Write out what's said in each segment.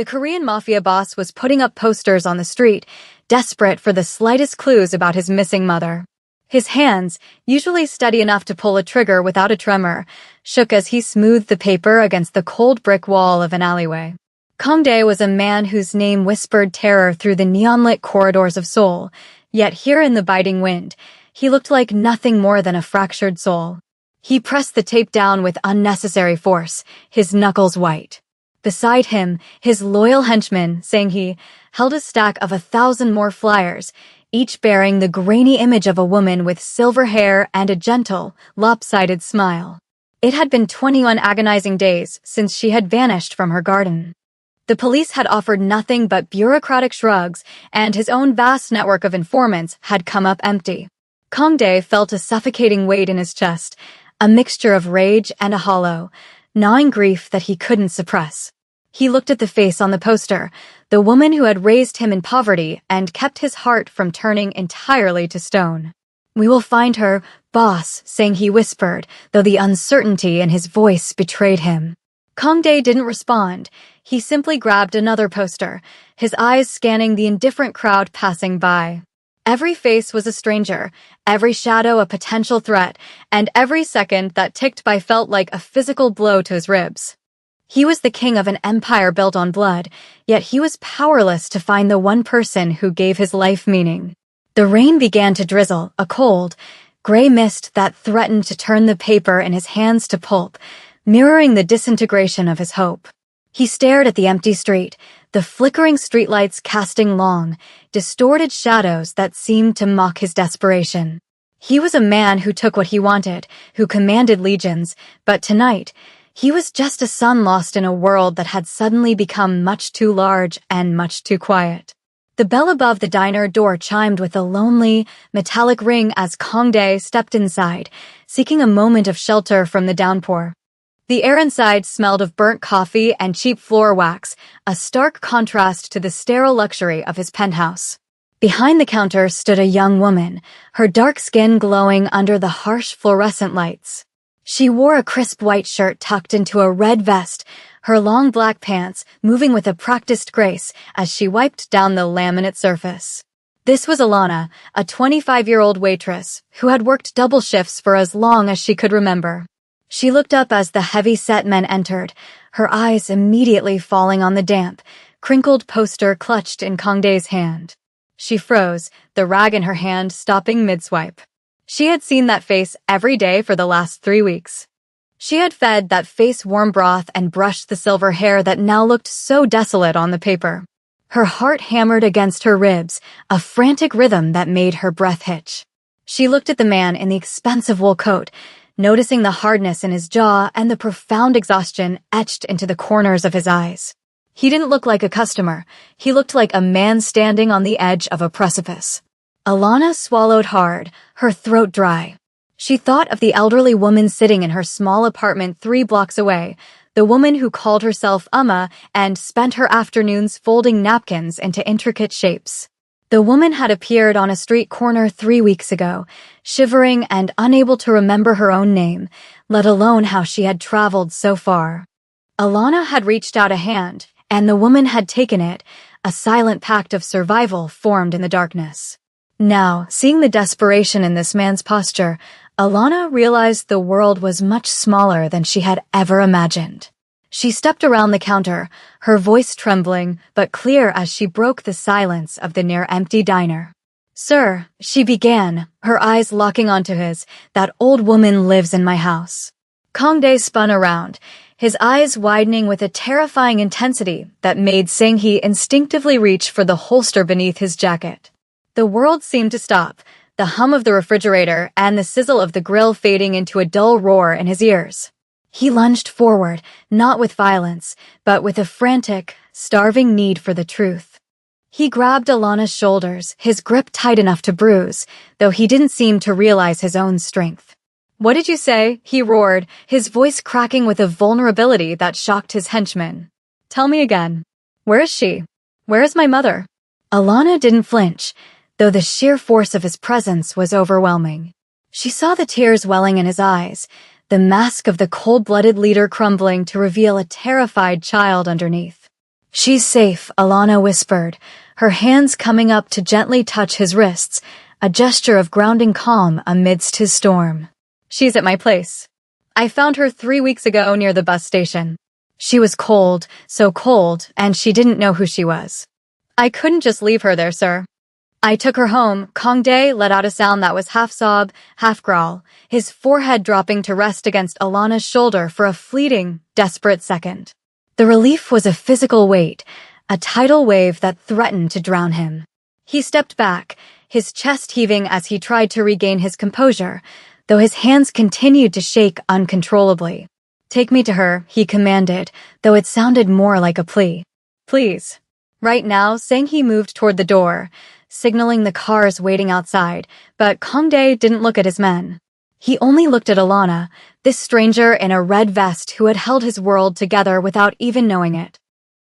The Korean mafia boss was putting up posters on the street, desperate for the slightest clues about his missing mother. His hands, usually steady enough to pull a trigger without a tremor, shook as he smoothed the paper against the cold brick wall of an alleyway. Kang Dae was a man whose name whispered terror through the neon-lit corridors of Seoul, yet here in the biting wind, he looked like nothing more than a fractured soul. He pressed the tape down with unnecessary force, his knuckles white. Beside him, his loyal henchman, Sang-hee, held a stack of 1,000 more flyers, each bearing the grainy image of a woman with silver hair and a gentle, lopsided smile. It had been 21 agonizing days since she had vanished from her garden. The police had offered nothing but bureaucratic shrugs, and his own vast network of informants had come up empty. Kang Dae felt a suffocating weight in his chest, a mixture of rage and a hollow, gnawing grief that he couldn't suppress. He looked at the face on the poster, the woman who had raised him in poverty and kept his heart from turning entirely to stone. "We will find her, boss," Sang-hee whispered, though the uncertainty in his voice betrayed him. Kang Dae didn't respond. He simply grabbed another poster, his eyes scanning the indifferent crowd passing by. Every face was a stranger, every shadow a potential threat, and every second that ticked by felt like a physical blow to his ribs. He was the king of an empire built on blood, yet he was powerless to find the one person who gave his life meaning. The rain began to drizzle, a cold, gray mist that threatened to turn the paper in his hands to pulp, mirroring the disintegration of his hope. He stared at the empty street, the flickering streetlights casting long, distorted shadows that seemed to mock his desperation. He was a man who took what he wanted, who commanded legions, but tonight, he was just a son lost in a world that had suddenly become much too large and much too quiet. The bell above the diner door chimed with a lonely, metallic ring as Kang Dae stepped inside, seeking a moment of shelter from the downpour. The air inside smelled of burnt coffee and cheap floor wax, a stark contrast to the sterile luxury of his penthouse. Behind the counter stood a young woman, her dark skin glowing under the harsh fluorescent lights. She wore a crisp white shirt tucked into a red vest, her long black pants moving with a practiced grace as she wiped down the laminate surface. This was Alana, a 25-year-old waitress who had worked double shifts for as long as she could remember. She looked up as the heavy-set men entered, her eyes immediately falling on the damp, crinkled poster clutched in Kang Dae's hand. She froze, the rag in her hand stopping mid-swipe. She had seen that face every day for the last 3 weeks. She had fed that face warm broth and brushed the silver hair that now looked so desolate on the paper. Her heart hammered against her ribs, a frantic rhythm that made her breath hitch. She looked at the man in the expensive wool coat, noticing the hardness in his jaw and the profound exhaustion etched into the corners of his eyes. He didn't look like a customer. He looked like a man standing on the edge of a precipice. Alana swallowed hard, her throat dry. She thought of the elderly woman sitting in her small apartment 3 blocks away, the woman who called herself Amma and spent her afternoons folding napkins into intricate shapes. The woman had appeared on a street corner 3 weeks ago, shivering and unable to remember her own name, let alone how she had traveled so far. Alana had reached out a hand, and the woman had taken it, a silent pact of survival formed in the darkness. Now, seeing the desperation in this man's posture, Alana realized the world was much smaller than she had ever imagined. She stepped around the counter, her voice trembling but clear as she broke the silence of the near-empty diner. "Sir," she began, her eyes locking onto his, "that old woman lives in my house." Kang Dae spun around, his eyes widening with a terrifying intensity that made Sang-hee instinctively reach for the holster beneath his jacket. The world seemed to stop, the hum of the refrigerator and the sizzle of the grill fading into a dull roar in his ears. He lunged forward, not with violence, but with a frantic, starving need for the truth. He grabbed Alana's shoulders, his grip tight enough to bruise, though he didn't seem to realize his own strength. "What did you say?" he roared, his voice cracking with a vulnerability that shocked his henchmen. "Tell me again. Where is she? Where is my mother?" Alana didn't flinch, though the sheer force of his presence was overwhelming. She saw the tears welling in his eyes, the mask of the cold-blooded leader crumbling to reveal a terrified child underneath. She's safe, Alana whispered, her hands coming up to gently touch his wrists, a gesture of grounding calm amidst his storm. She's at my place. I found her 3 weeks ago near the bus station. She was cold, so cold, and she didn't know who she was. I couldn't just leave her there, sir. I took her home. Kangdae let out a sound that was half sob, half growl, his forehead dropping to rest against Alana's shoulder for a fleeting, desperate second. The relief was a physical weight, a tidal wave that threatened to drown him. He stepped back, his chest heaving as he tried to regain his composure, though his hands continued to shake uncontrollably. Take me to her, he commanded, though it sounded more like a plea. Please. Right now, Sang-hee moved toward the door, signaling the cars waiting outside, but Kangdae didn't look at his men. He only looked at Alana, this stranger in a red vest who had held his world together without even knowing it.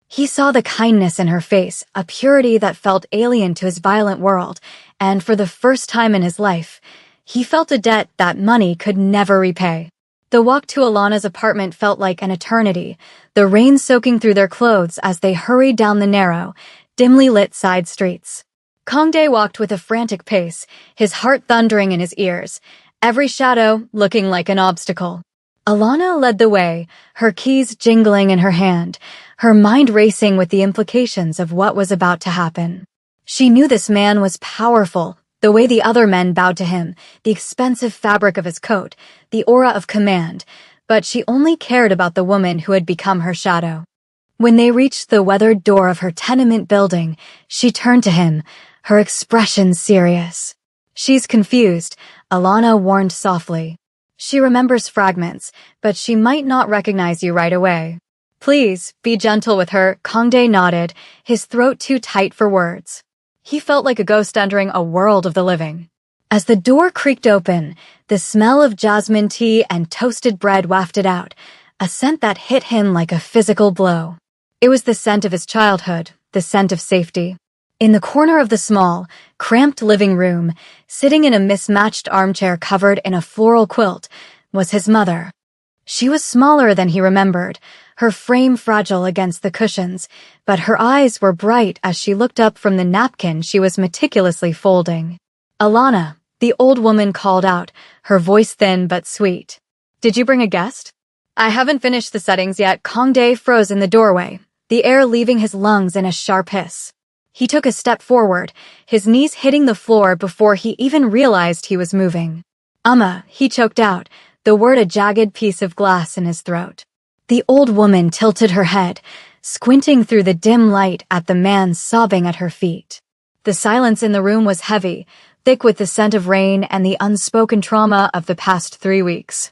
He saw the kindness in her face, a purity that felt alien to his violent world, and for the first time in his life, he felt a debt that money could never repay. The walk to Alana's apartment felt like an eternity, the rain soaking through their clothes as they hurried down the narrow, dimly lit side streets. Kangdae walked with a frantic pace, his heart thundering in his ears, every shadow looking like an obstacle. Alana led the way, her keys jingling in her hand, her mind racing with the implications of what was about to happen. She knew this man was powerful, the way the other men bowed to him, the expensive fabric of his coat, the aura of command, but she only cared about the woman who had become her shadow. When they reached the weathered door of her tenement building, she turned to him, her expression serious. She's confused, Alana warned softly. She remembers fragments, but she might not recognize you right away. Please, be gentle with her, Kangdae nodded, his throat too tight for words. He felt like a ghost entering a world of the living. As the door creaked open, the smell of jasmine tea and toasted bread wafted out, a scent that hit him like a physical blow. It was the scent of his childhood, the scent of safety. In the corner of the small, cramped living room, sitting in a mismatched armchair covered in a floral quilt, was his mother. She was smaller than he remembered, her frame fragile against the cushions, but her eyes were bright as she looked up from the napkin she was meticulously folding. Alana, the old woman called out, her voice thin but sweet. Did you bring a guest? I haven't finished the settings yet. Kangdae froze in the doorway, the air leaving his lungs in a sharp hiss. He took a step forward, his knees hitting the floor before he even realized he was moving. He choked out, the word a jagged piece of glass in his throat. The old woman tilted her head, squinting through the dim light at the man sobbing at her feet. The silence in the room was heavy, thick with the scent of rain and the unspoken trauma of the past 3 weeks.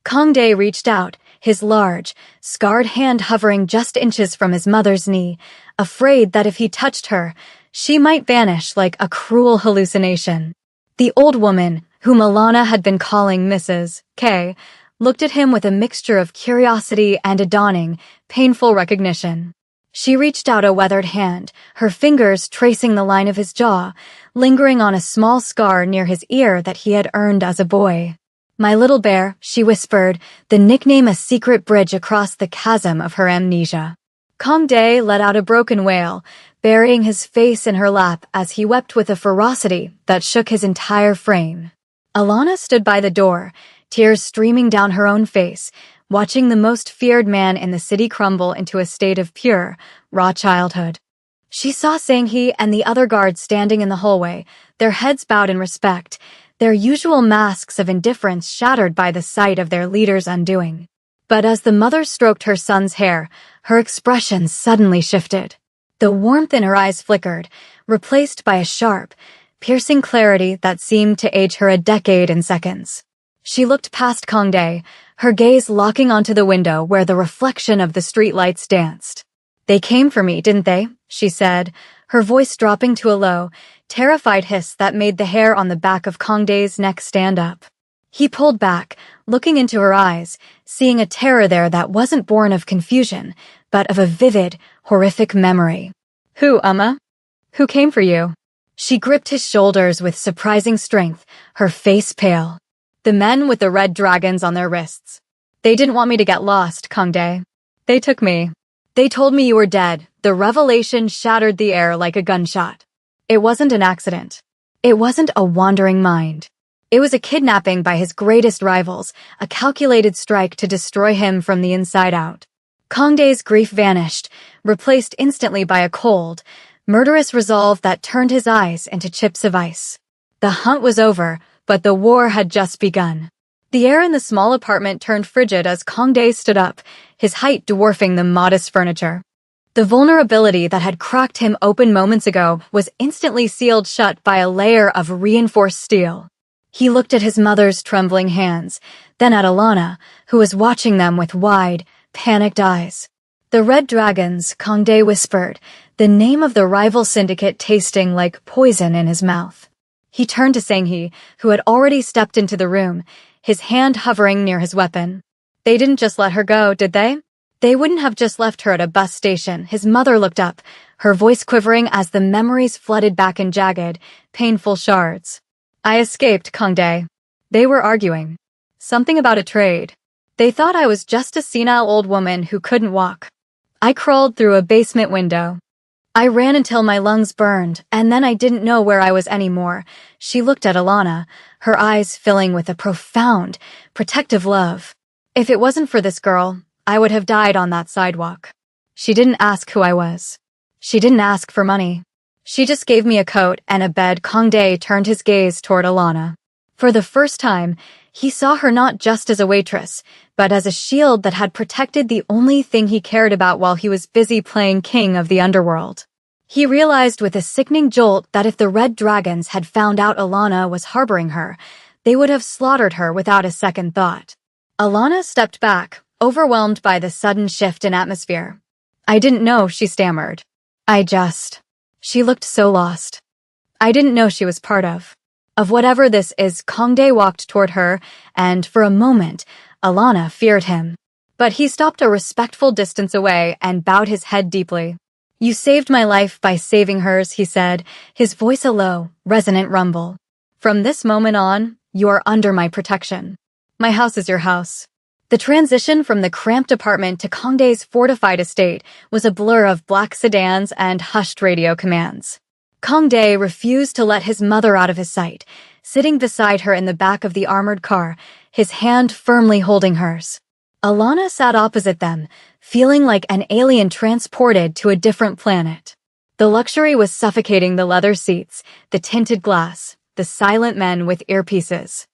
Kangdae reached out, his large, scarred hand hovering just inches from his mother's knee, afraid that if he touched her, she might vanish like a cruel hallucination. The old woman, whom Alana had been calling Mrs. K, looked at him with a mixture of curiosity and a dawning, painful recognition. She reached out a weathered hand, her fingers tracing the line of his jaw, lingering on a small scar near his ear that he had earned as a boy. My little bear, she whispered, the nickname a secret bridge across the chasm of her amnesia. Kangdae let out a broken wail, burying his face in her lap as he wept with a ferocity that shook his entire frame. Alana stood by the door, tears streaming down her own face, watching the most feared man in the city crumble into a state of pure, raw childhood. She saw Sang-hee and the other guards standing in the hallway, their heads bowed in respect, their usual masks of indifference shattered by the sight of their leader's undoing. But as the mother stroked her son's hair, her expression suddenly shifted. The warmth in her eyes flickered, replaced by a sharp, piercing clarity that seemed to age her a decade in seconds. She looked past Kangdae, her gaze locking onto the window where the reflection of the streetlights danced. They came for me, didn't they? She said, her voice dropping to a low, terrified hiss that made the hair on the back of Kangdae's neck stand up. He pulled back, looking into her eyes, seeing a terror there that wasn't born of confusion, but of a vivid, horrific memory. Who, Amma? Who came for you? She gripped his shoulders with surprising strength, her face pale. The men with the red dragons on their wrists. They didn't want me to get lost, Kangdae. They took me. They told me you were dead. The revelation shattered the air like a gunshot. It wasn't an accident. It wasn't a wandering mind. It was a kidnapping by his greatest rivals, a calculated strike to destroy him from the inside out. Kang Dae's grief vanished, replaced instantly by a cold, murderous resolve that turned his eyes into chips of ice. The hunt was over, but the war had just begun. The air in the small apartment turned frigid as Kang Dae stood up, his height dwarfing the modest furniture. The vulnerability that had cracked him open moments ago was instantly sealed shut by a layer of reinforced steel. He looked at his mother's trembling hands, then at Alana, who was watching them with wide, panicked eyes. The Red Dragons, Kang Dae whispered, the name of the rival syndicate tasting like poison in his mouth. He turned to Sang-hee, who had already stepped into the room, his hand hovering near his weapon. They didn't just let her go, did they? They wouldn't have just left her at a bus station. His mother looked up, her voice quivering as the memories flooded back in jagged, painful shards. I escaped, Kang Dae. They were arguing. Something about a trade. They thought I was just a senile old woman who couldn't walk. I crawled through a basement window. I ran until my lungs burned, and then I didn't know where I was anymore. She looked at Alana, her eyes filling with a profound, protective love. If it wasn't for this girl, I would have died on that sidewalk. She didn't ask who I was. She didn't ask for money. She just gave me a coat and a bed. Kang Dae turned his gaze toward Alana. For the first time, he saw her not just as a waitress, but as a shield that had protected the only thing he cared about while he was busy playing king of the underworld. He realized with a sickening jolt that if the Red Dragons had found out Alana was harboring her, they would have slaughtered her without a second thought. Alana stepped back, overwhelmed by the sudden shift in atmosphere. I didn't know, she stammered. She looked so lost. I didn't know she was part of whatever this is. Kang Dae walked toward her, and for a moment, Alana feared him. But he stopped a respectful distance away and bowed his head deeply. You saved my life by saving hers, he said, his voice a low, resonant rumble. From this moment on, you are under my protection. My house is your house. The transition from the cramped apartment to Kang Dae's fortified estate was a blur of black sedans and hushed radio commands. Kang Dae refused to let his mother out of his sight, sitting beside her in the back of the armored car, his hand firmly holding hers. Alana sat opposite them, feeling like an alien transported to a different planet. The luxury was suffocating: the leather seats, the tinted glass, the silent men with earpieces.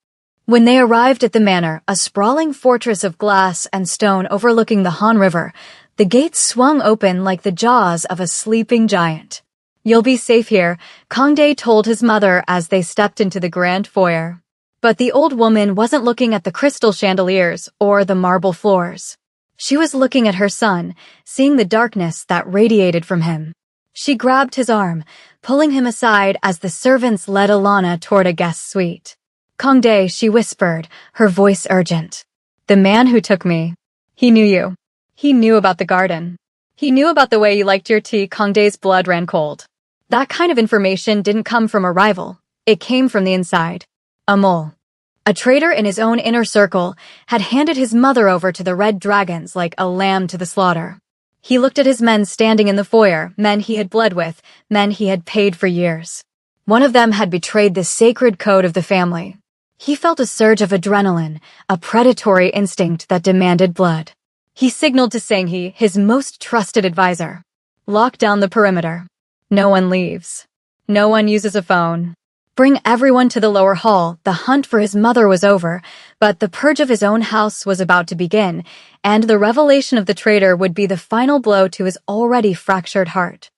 When they arrived at the manor, a sprawling fortress of glass and stone overlooking the Han River, the gates swung open like the jaws of a sleeping giant. You'll be safe here, Kang Dae told his mother as they stepped into the grand foyer. But the old woman wasn't looking at the crystal chandeliers or the marble floors. She was looking at her son, seeing the darkness that radiated from him. She grabbed his arm, pulling him aside as the servants led Alana toward a guest suite. Kang Dae, she whispered, her voice urgent. The man who took me. He knew you. He knew about the garden. He knew about the way you liked your tea. Kang Dae's blood ran cold. That kind of information didn't come from a rival. It came from the inside. A mole. A traitor in his own inner circle had handed his mother over to the Red Dragons like a lamb to the slaughter. He looked at his men standing in the foyer, men he had bled with, men he had paid for years. One of them had betrayed the sacred code of the family. He felt a surge of adrenaline, a predatory instinct that demanded blood. He signaled to Sang-hee, his most trusted advisor. Lock down the perimeter. No one leaves. No one uses a phone. Bring everyone to the lower hall. The hunt for his mother was over, but the purge of his own house was about to begin, and the revelation of the traitor would be the final blow to his already fractured heart.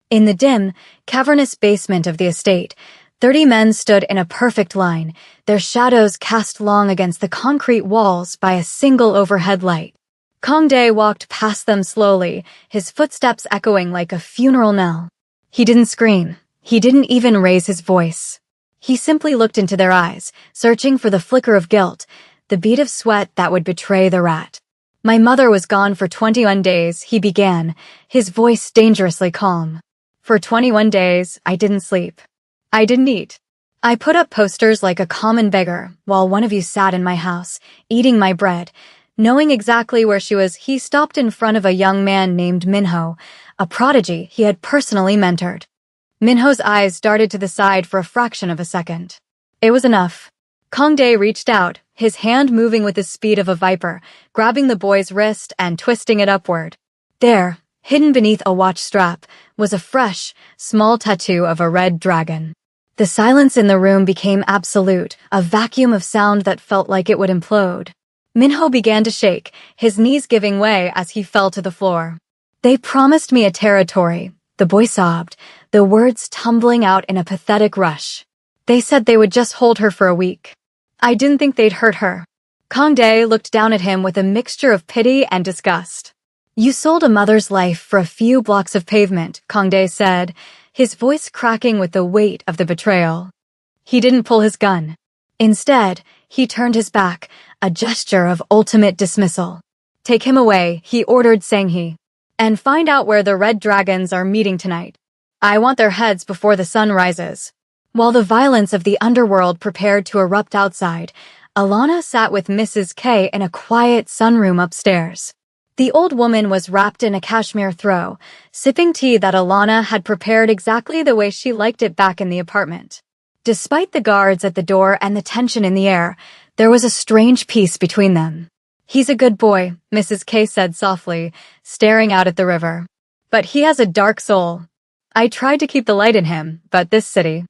In the dim, cavernous basement of the estate, 30 men stood in a perfect line, their shadows cast long against the concrete walls by a single overhead light. Kang Dae walked past them slowly, his footsteps echoing like a funeral knell. He didn't scream. He didn't even raise his voice. He simply looked into their eyes, searching for the flicker of guilt, the bead of sweat that would betray the rat. My mother was gone for 21 days, he began, his voice dangerously calm. For 21 days, I didn't sleep. I didn't eat. I put up posters like a common beggar while one of you sat in my house, eating my bread, Knowing exactly where she was, he stopped in front of a young man named Minho, a prodigy he had personally mentored. Minho's eyes darted to the side for a fraction of a second. It was enough. Kang Dae reached out, his hand moving with the speed of a viper, grabbing the boy's wrist and twisting it upward. There, hidden beneath a watch strap, was a fresh, small tattoo of a red dragon. The silence in the room became absolute, a vacuum of sound that felt like it would implode. Minho began to shake, his knees giving way as he fell to the floor. "They promised me a territory," the boy sobbed, the words tumbling out in a pathetic rush. "They said they would just hold her for a week. I didn't think they'd hurt her." Kang Dae looked down at him with a mixture of pity and disgust. "You sold a mother's life for a few blocks of pavement," Kang Dae said, his voice cracking with the weight of the betrayal. He didn't pull his gun. Instead, he turned his back, a gesture of ultimate dismissal. "Take him away," he ordered Sang-hee, "and find out where the Red Dragons are meeting tonight. I want their heads before the sun rises." While the violence of the underworld prepared to erupt outside, Alana sat with Mrs. K in a quiet sunroom upstairs. The old woman was wrapped in a cashmere throw, sipping tea that Alana had prepared exactly the way she liked it back in the apartment. Despite the guards at the door and the tension in the air, there was a strange peace between them. "He's a good boy," Mrs. K said softly, staring out at the river. "But he has a dark soul. I tried to keep the light in him, but this city,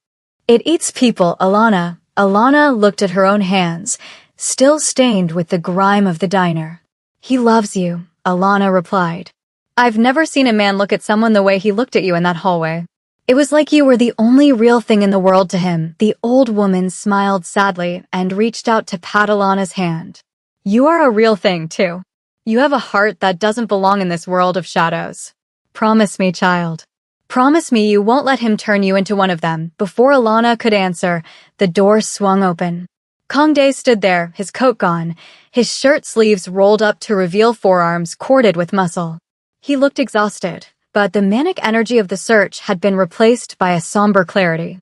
it eats people." Alana looked at her own hands, still stained with the grime of the diner. "He loves you," Alana replied. "I've never seen a man look at someone the way he looked at you in that hallway. It was like you were the only real thing in the world to him." The old woman smiled sadly and reached out to pat Alana's hand. "You are a real thing, too. You have a heart that doesn't belong in this world of shadows. Promise me, child. Promise me you won't let him turn you into one of them." Before Alana could answer, the door swung open. Kang Dae stood there, his coat gone, his shirt sleeves rolled up to reveal forearms corded with muscle. He looked exhausted, but the manic energy of the search had been replaced by a somber clarity.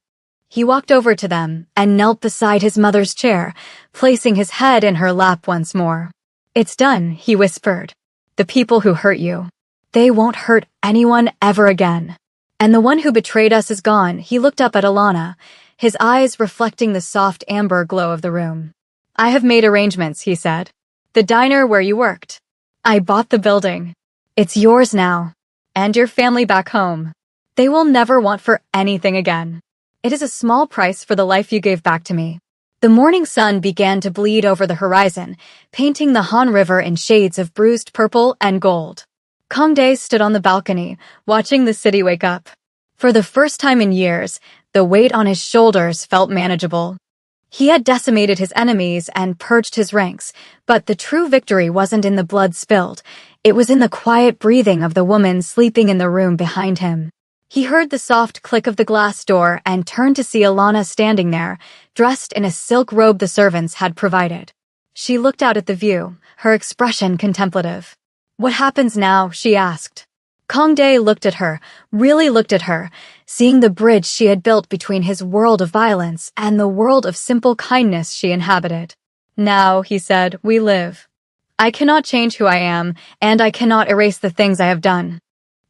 He walked over to them and knelt beside his mother's chair, placing his head in her lap once more. "It's done," he whispered. "The people who hurt you, they won't hurt anyone ever again. And the one who betrayed us is gone." He looked up at Alana, his eyes reflecting the soft amber glow of the room. "I have made arrangements," he said. "The diner where you worked. I bought the building. It's yours now. And your family back home. They will never want for anything again. It is a small price for the life you gave back to me." The morning sun began to bleed over the horizon, painting the Han River in shades of bruised purple and gold. Kang Dae stood on the balcony, watching the city wake up. For the first time in years, the weight on his shoulders felt manageable. He had decimated his enemies and purged his ranks, but the true victory wasn't in the blood spilled. It was in the quiet breathing of the woman sleeping in the room behind him. He heard the soft click of the glass door and turned to see Alana standing there, dressed in a silk robe the servants had provided. She looked out at the view, her expression contemplative. "What happens now?" she asked. Kang Dae looked at her, really looked at her, seeing the bridge she had built between his world of violence and the world of simple kindness she inhabited. "Now," he said, "we live. I cannot change who I am, and I cannot erase the things I have done.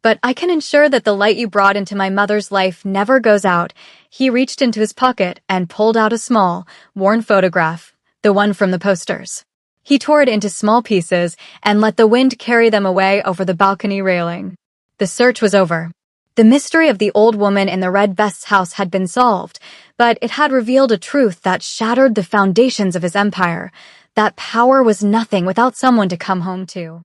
But I can ensure that the light you brought into my mother's life never goes out." He reached into his pocket and pulled out a small, worn photograph, the one from the posters. He tore it into small pieces and let the wind carry them away over the balcony railing. The search was over. The mystery of the old woman in the red vest's house had been solved, but it had revealed a truth that shattered the foundations of his empire, that power was nothing without someone to come home to.